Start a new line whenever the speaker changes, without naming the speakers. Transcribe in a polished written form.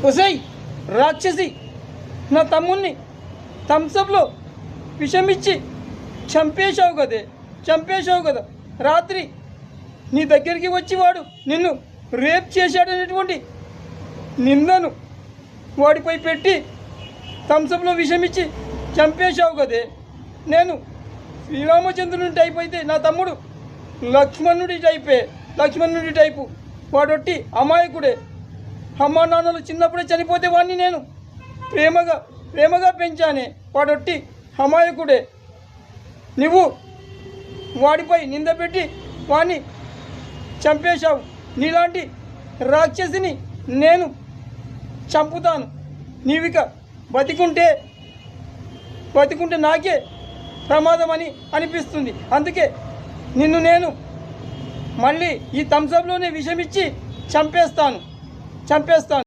ఒసై రాక్షసి, నా తమ్ముణ్ణి థమ్సప్లో విషమిచ్చి చంపేశావు కదా. రాత్రి నీ దగ్గరికి వచ్చి వాడు నిన్ను రేప్ చేశాడనేటువంటి నిందను వాడిపై పెట్టి థమ్సప్లో విషమిచ్చి చంపేశావు కదే. నేను శ్రీరామచంద్రుని టైప్ అయితే నా తమ్ముడు లక్ష్మణుడి టైపు. వాడొట్టి అమాయకుడే. అమ్మా నాన్నలు చిన్నప్పుడే చనిపోతే వాడిని నేను ప్రేమగా పెంచానే. వాడొట్టి అమాయకుడే. నువ్వు వాడిపై నింద పెట్టి వాడిని చంపేశావు. నీలాంటి రాక్షసిని నేను చంపుతాను. నీవిక బతికుంటే నాకే ప్రమాదం అని అనిపిస్తుంది. అందుకే నిన్ను నేను మళ్ళీ ఈ థమ్సప్లోనే విషమిచ్చి చంపేస్తాను.